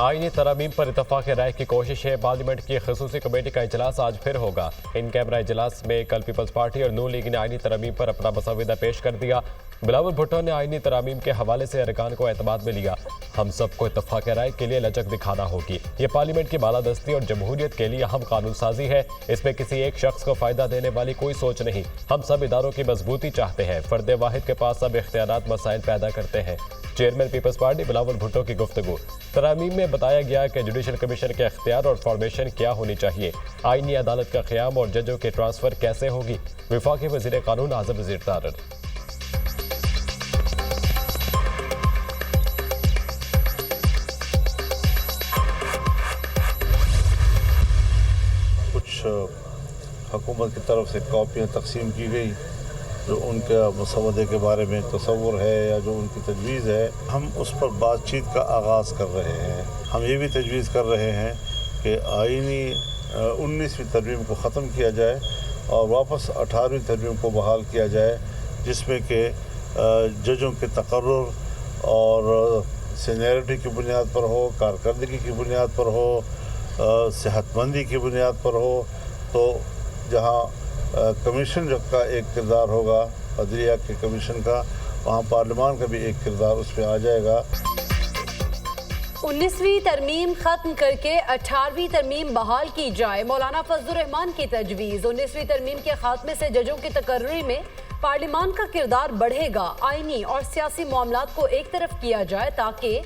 आईनी तरमीम पर इतफाक राय की कोशिश है। पार्लियामेंट की खसूसी कमेटी का इजलास आज फिर होगा। इन कैमरा इजलास में कल पीपल्स पार्टी और नून लीग ने आईनी तरमीम पर अपना मसविदा पेश कर दिया। बिलावल भुट्टो ने आईनी तरमीम के हवाले से अरकान को एतमाद में लिया। हम सबको इतफाक राय के लिए लचक दिखाना होगी। ये पार्लियामेंट की बालादस्ती और जमहूरियत के लिए अहम कानून साजी है। इसमें किसी एक शख्स को फायदा देने वाली कोई सोच नहीं। हम सब इदारों की मजबूती चाहते हैं। फर्द वाहिद के पास सब इख्तियारात मसाइल पैदा करते हैं। Chairman Peoples Party Bilawal Bhutto की गुफ्तगू। तरामीम में बताया गया कि जुडिशल कमीशन के अख्तियार और फॉर्मेशन क्या होनी चाहिए, आईनी अदालत का क़याम और जजों के ट्रांसफर कैसे होगी। वफाकी वज़ीर कानून आज़म वज़ीर तारर। कुछ हुकूमत की तरफ से कॉपियाँ तकसीम की गई जो उनके मसवदे के बारे में तसव्वुर है या जो उनकी तजवीज़ है, हम उस पर बातचीत का आगाज़ कर रहे हैं। हम ये भी तजवीज़ कर रहे हैं कि आईनी 19वीं तरमीम को ख़त्म किया जाए और वापस 18वीं तरमीम को बहाल किया जाए, जिसमें कि जजों के तकर्रुर और सीनियरिटी की बुनियाद पर हो, कारकर्दगी की बुनियाद पर हो, सेहतमंदी की बुनियाद पर हो। तो जहाँ कमीशन का एक किरदार होगा, अदलिया के कमीशन का, वहाँ पार्लियामान का भी एक किरदार उसमें आ जाएगा। 19वीं तरमीम ख़त्म करके 18वीं तरमीम बहाल की जाए, मौलाना फजलुर रहमान की तजवीज़। 19वीं तरमीम के खात्मे से जजों की तकर्री में पार्लियामान का किरदार बढ़ेगा। आईनी और सियासी मामलात को एक तरफ किया जाए ताकि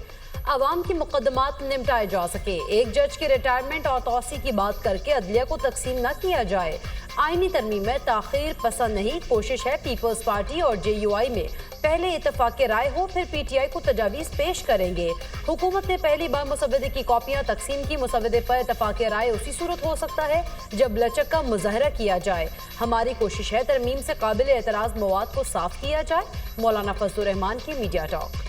अवाम की मुकदमात निपटाए जा सके। एक जज के रिटायरमेंट और तौसी की बात करके अदलिया को तकसीम न किया जाए। आईनी तरमीम में ताख़ीर पसंद नहीं। कोशिश है पीपल्स पार्टी और JUI में पहले इतफाक राय हो, फिर PTI को तजावीज़ पेश करेंगे। हुकूमत ने पहली बार मुसवदे की कॉपियाँ तकसीम की। मुसवदे पर इतफाक राय उसी सूरत हो सकता है जब लचक का मुजाहरा किया जाए। हमारी कोशिश है तरमीम से काबिल एतराज़ मवाद को साफ किया जाए। मौलाना फजलुर रहमान की मीडिया टॉक।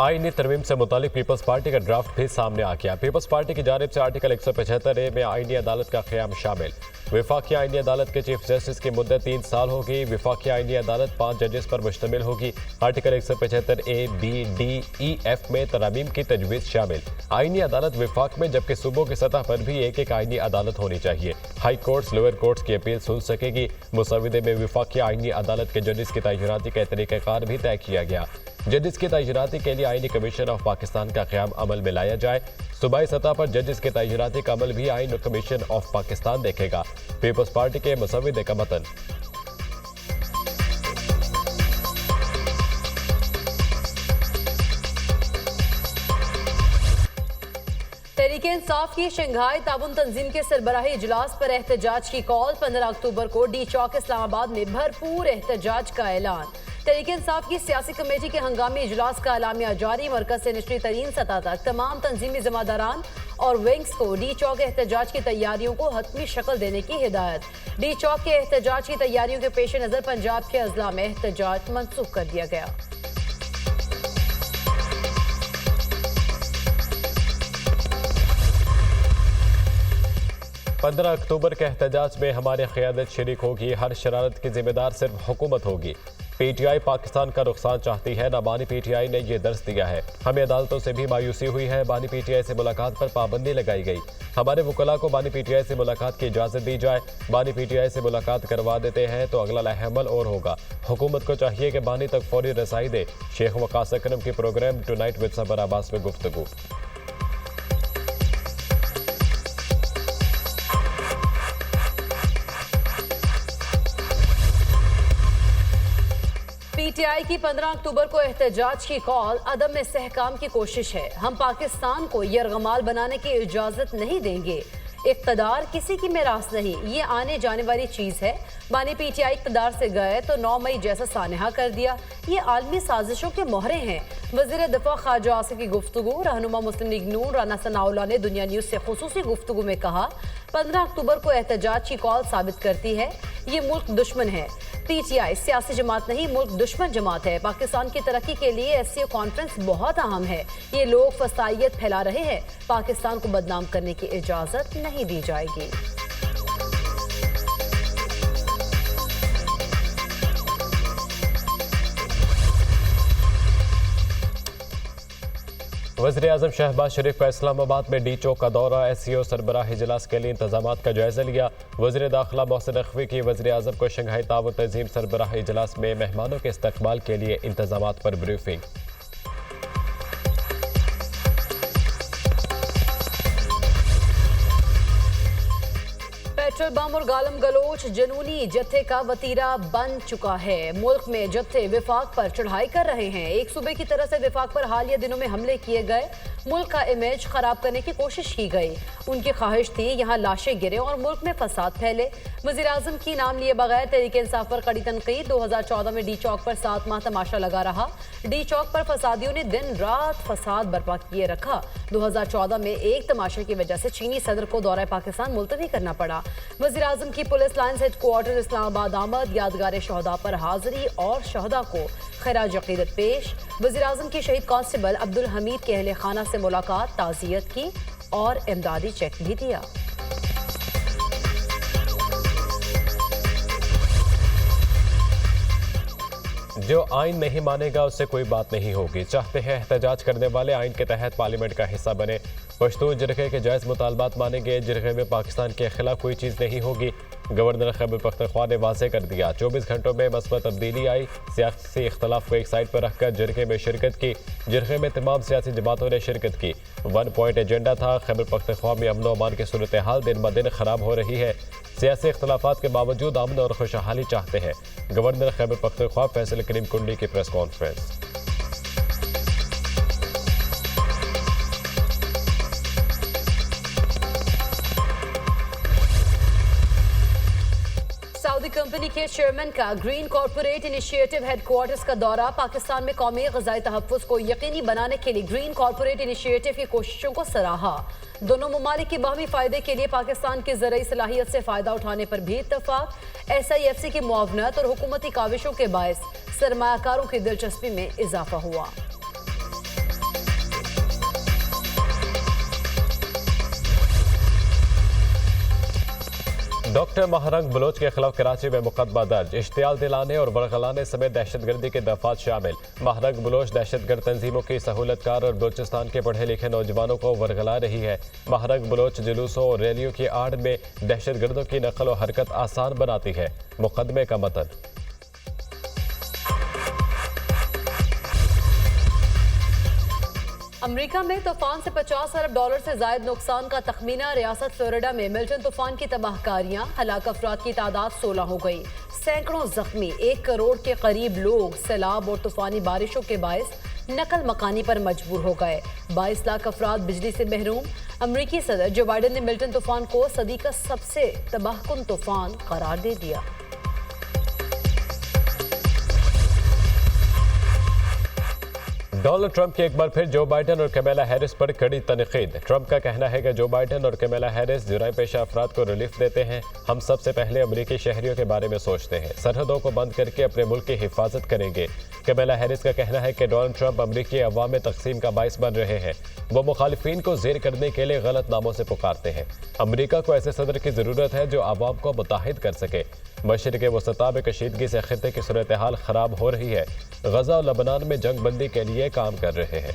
आईनी तरमीम से मुतालिक पीपल्स पार्टी का ड्राफ्ट भी सामने आ गया। पीपल्स पार्टी की जानिब से आर्टिकल 175A में आईनी अदालत का क़याम शामिल। वफाकी आईनी अदालत के चीफ जस्टिस की मुद्दत 3 साल होगी। वफाकी आईनी अदालत 5 जजेस पर मुश्तमिल होगी। Article 175A, B, D, E, F में तरामीम की तजवीज़ शामिल। आईनी अदालत वफाक में, जबकि सूबों की सतह पर भी एक एक आईनी अदालत होनी चाहिए। हाई कोर्ट्स, लोअर कोर्ट्स की अपील सुन सकेगी। मुसवदे में वफाकी आईनी अदालत के जजेस की तैनाती का तरीक़ाकार भी तय किया गया। जजेस की तैनाती के लिए आईनी कमीशन ऑफ पाकिस्तान का क़याम अमल में लाया जाए। सूबाई सतह पर जजेस की तैनाती का अमल भी आईनी कमीशन ऑफ पाकिस्तान देखेगा। पीपल्स पार्टी के मसवदे का मतन। तहरीक इंसाफ की शंघाई ताउन तंजीम के सरबराही इजलास पर एहतजाज की कॉल। 15 अक्टूबर को डी चौक इस्लामाबाद में भरपूर एहतजाज का ऐलान। तहरीक इंसाफ की सियासी कमेटी के हंगामी इजलास का एलामिया जारी। मरकज से निचली तरीन सतह तक तमाम तंजीमी ज़िम्मेदारान और विंग्स को डी चौक एहतजाज की तैयारियों को हतमी शक्ल देने की हिदायत। डी चौक के एहतजाज की तैयारियों के पेश नज़र पंजाब के अजला में एहतजाज मनसूख कर दिया गया। पंद्रह अक्टूबर के एहतजाज में हमारी क़यादत शरीक होगी। हर शरारत की जिम्मेदार सिर्फ हुकूमत होगी। PTI पाकिस्तान का नुकसान चाहती है। ना बानी PTI ने यह दर्ज दिया है। हमें अदालतों से भी मायूसी हुई है। बानी PTI से मुलाकात पर पाबंदी लगाई गई। हमारे वकला को बानी PTI से मुलाकात की इजाज़त दी जाए। बानी PTI से मुलाकात करवा देते हैं तो अगला लहमल और होगा। हुकूमत को चाहिए कि बानी तक फौरी रसाई दे। शेख वकास अकरम की प्रोग्राम टुनाइट विद सबर अब्बास में गुफ्तगू। PTI की 15 अक्टूबर को एहतजाज की कॉल अदम इस्तेहकाम की कोशिश है। हम पाकिस्तान को यरगमाल बनाने की इजाज़त नहीं देंगे। इक़्तिदार किसी की मिरास नहीं, ये आने जाने वाली चीज़ है। बानी PTI इक़्तिदार से गए तो 9 मई जैसा सानहा कर दिया। ये आलमी साजिशों के मोहरे हैं। वज़ीर दिफ़ा ख्वाजा आसिफ की गुफ्तगू। रहनुमा मुस्लिम लीग नून राना सनाउल्लाह ने दुनिया न्यूज़ से खुसूसी गुफ्तगू में कहा, 15 अक्टूबर को एहतजाज की कॉल साबित करती है ये मुल्क दुश्मन है। PTI सियासी जमात नहीं, मुल्क दुश्मन जमात है। पाकिस्तान की तरक्की के लिए SCO कॉन्फ्रेंस बहुत अहम है। ये लोग फसाइयत फैला रहे हैं। पाकिस्तान को बदनाम करने की इजाज़त नहीं दी जाएगी। वज़ीर-ए-आज़म शहबाज शरीफ का इस्लामाबाद में डी चौक का दौरा। SCO सरबराह इजलास के लिए इंतजामात का जायजा लिया। वज़ीर दाखिला मोहसिन नकवी की वज़ीर-ए-आज़म को शंघाई ताउन तंजीम सरबराह इजलास में मेहमानों के इस्तकबाल के लिए इंतजामात पर ब्रीफिंग। पेट्रोल बम और गालम गलोच जनूनी जत्थे का वतीरा बन चुका है। मुल्क में जत्थे विफाक पर चढ़ाई कर रहे हैं। एक सूबे की तरफ से विफाक पर हालिया दिनों में हमले किए गए, मुल्क का इमेज खराब करने की कोशिश की गई। उनकी ख्वाहिश थी यहाँ लाशें गिरे और मुल्क में फसाद फैले। वज़ीर-ए-आज़म की नाम लिए बगैर तहरीक इंसाफ पर कड़ी तनकीद। 2014 में डी चौक पर 7 माह तमाशा लगा रहा। डी चौक पर फसादियों ने दिन रात फसाद बर्पा किए रखा। 2014 में एक तमाशे की वजह से चीनी सदर को दौरा पाकिस्तान मुलतवी करना पड़ा। वज़ीर-ए-आज़म की पुलिस लाइन्स हेडक्वार्टर इस्लामाबाद आमद, यादगार शहदा पर हाजिरी और शहदा को खिराज अकीदत पेश। वज़ीर-ए-आज़म की शहीद कांस्टेबल अब्दुल हमीद के अहले खाना से मुलाकात, ताज़ियत की और इमदादी चेक भी दिया। जो आइन नहीं मानेगा उससे कोई बात नहीं होगी। चाहते हैं एहतजाज करने वाले आइन के तहत पार्लियामेंट का हिस्सा बने। पश्तून जिरगे के जायज़ मुतालबात मानेंगे। जिरगे में पाकिस्तान के खिलाफ कोई चीज़ नहीं होगी। गवर्नर खैबर पख्तूनख्वा ने वाज़ेह कर दिया। 24 घंटों में मस्बत तब्दीली आई। सियासी इख्तलाफ को एक साइड पर रखकर जिरगे में शिरकत की। जिरगे में तमाम सियासी जमातों ने शिरकत की। 1 पॉइंट एजेंडा था। खैबर पख्तूनख्वा में अमन और अमान की सूरत हाल दिन ब दिन खराब हो रही है। सियासी इख्तलाफात के बावजूद अमन और खुशहाली चाहते हैं। गवर्नर खैबर पख्तूनख्वा फैसल करीम कुंडी की प्रेस कॉन्फ्रेंस। सऊदी कंपनी के चेयरमैन का ग्रीन कॉर्पोरेट इनिशिएटिव हेडक्वार्टर्स का दौरा। पाकिस्तान में कौमी ग़िज़ाई तहफ़्फ़ुज़ को यकीनी बनाने के लिए ग्रीन कॉर्पोरेट इनिशिएटिव की कोशिशों को सराहा। दोनों ममालिक की बाहमी फ़ायदे के लिए पाकिस्तान की ज़रई सलाहियत से फ़ायदा उठाने पर भी इत्तफ़ाक़। SIFC की मुआवनत और हुकूमती काविशों के बायस सरमायाकारों की दिलचस्पी में इजाफा हुआ। डॉक्टर महरंग बलोच के खिलाफ कराची में मुकदमा दर्ज। इश्तियाल दिलाने और वर्गलाने समेत दहशतगर्दी के दफात शामिल। महरंग बलोच दहशतगर्द तंजीमों की सहूलतकार और बलूचिस्तान के पढ़े लिखे नौजवानों को वर्गला रही है। महरंग बलोच जुलूसों और रैलियों की आड़ में दहशतगर्दों की नकल और हरकत आसान बनाती है। मुकदमे का मतन। अमेरिका में तूफान से $50 अरब से जायद नुकसान का तखमीना। रियासत फ्लोरिडा में मिल्टन तूफान की तबाहकारियां, हलाक अफराद की तादाद 16 हो गई। सैकड़ों जख्मी, 1 करोड़ के करीब लोग सैलाब और तूफानी बारिशों के बायस नकल मकानी पर मजबूर हो गए। 22 लाख अफराद बिजली से महरूम। अमरीकी सदर जो बाइडन ने मिल्टन तूफान को सदी का सबसे तबाहकुन तूफान करार दे दिया। डोनाल्ड ट्रंप की एक बार फिर जो बाइडन और कमला हैरिस पर कड़ी तनकीद। ट्रंप का कहना है कि जो बाइडन और कमला हैरिस जुराई पेशा अफराद को रिलीफ देते हैं। हम सबसे पहले अमरीकी शहरियों के बारे में सोचते हैं। सरहदों को बंद करके अपने मुल्क की हिफाजत करेंगे। कमला हैरिस का कहना है कि डोनाल्ड ट्रंप अमरीकी अवाम में तकसीम का बायस बन रहे हैं। वो मुखालिफिन को जेर करने के लिए गलत नामों से पुकारते हैं। अमरीका को ऐसे सदर की ज़रूरत है जो अवाम को मुत्तहिद कर सके। मशरिक़ वसता में कशीदगी से खित्ते की सूरत हाल ख़राब हो रही है। गजा और लबनान में जंग बंदी के लिए काम कर रहे हैं।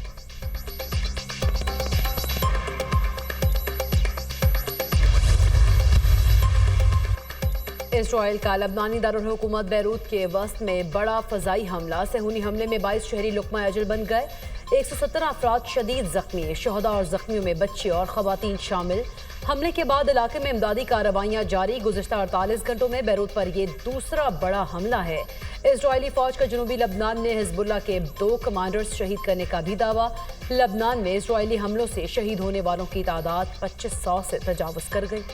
इसराइल का लबनानी दारुल हुकूमत बैरूत के वस्त में बड़ा फ़ज़ाई हमला। सहूनी हमले में 22 शहरी लुक़मा अजल बन गए। 117 अफराद शदीद जख्मी। शहदा और जख्मियों में बच्चे और ख़वातीन शामिल। हमले के बाद इलाके में इमदादी कार्रवाइयाँ जारी। गुज़िश्ता 48 घंटों में बैरूत पर यह दूसरा बड़ा हमला है। इजरायली फ़ौज का जनूबी लबनान ने हिज़्बुल्लाह के 2 कमांडर्स शहीद करने का भी दावा। लबनान में इजरायली हमलों से शहीद होने वालों की तादाद 2500 से तजावुज़ कर गई।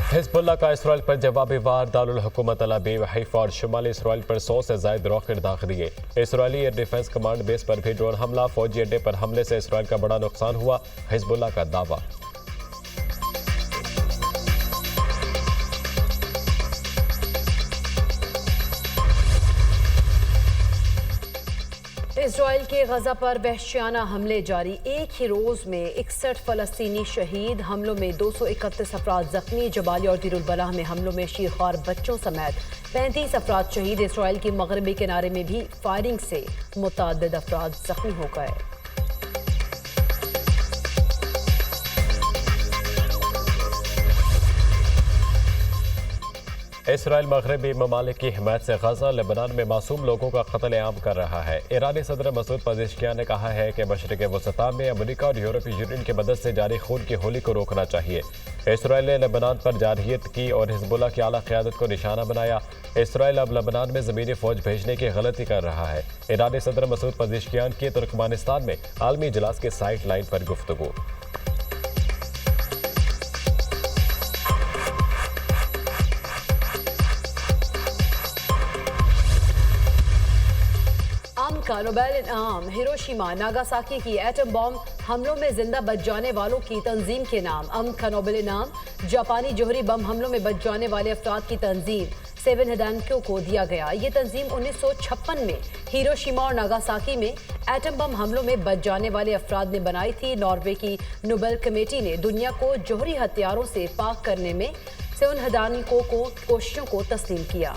हिज़्बुल्लाह का इसराइल पर जवाबी वार। दारुल हुकूमत तल अवीव, हैफा और शुमाली इसराइल पर 100 से ज़ायद रॉकेट दाग दिए। Israeli air defence command base पर भी ड्रोन हमला। फौजी अड्डे पर हमले से इसराइल का बड़ा नुकसान हुआ। हिज़्बुल्लाह का दावा। इसराइल के गजा पर वहशियाना हमले जारी। एक ही रोज में 61 फलस्तीनी शहीद। हमलों में 231 अफराद जख्मी। जबाली और दीरुल बलाह में हमलों में शीरख्वार बच्चों समेत 35 अफराद शहीद। इसराइल के मगरबी किनारे में भी फायरिंग से मुतअद्दिद अफराद जख्मी हो गए। इसराइल मगरबी ममालिक की हिमायत से गजा लेबनान में मासूम लोगों का कत्लेआम कर रहा है। ईरानी सदर मसूद पज़ेश्कियान ने कहा है कि मशरिक़ वसता में अमरीका और यूरोपीय यूनियन की मदद से जारी खून की होली को रोकना चाहिए। इसराइल ने लेबनान पर जारहियत की और हिजबुल्लाह की आला क़यादत को निशाना बनाया। इसराइल अब लेबनान में ज़मीनी फ़ौज भेजने की गलती कर रहा है। ईरानी सदर मसूद पज़ेश्कियान की तुर्कमानिस्तान में आलमी इजलास के साइड लाइन पर गुफ्तगू। का नोबेल इनाम हिरोशिमा नागासाकी की एटम बॉम्ब हमलों में जिंदा बच जाने वालों की तंजीम के नाम। अमन का नोबेल इनाम जापानी जोहरी बम हमलों में बच जाने वाले अफराद की तंजीम 7 हिदानकियों को दिया गया। ये तंजीम 1956 में हिरोशिमा और नागासाकी में एटम बम हमलों में बच जाने वाले अफराद ने बनाई थी। नॉर्वे की नोबेल कमेटी ने दुनिया को जोहरी हथियारों से पाक करने में 7 हिदानकियों को कोशिशों को तस्लीम किया।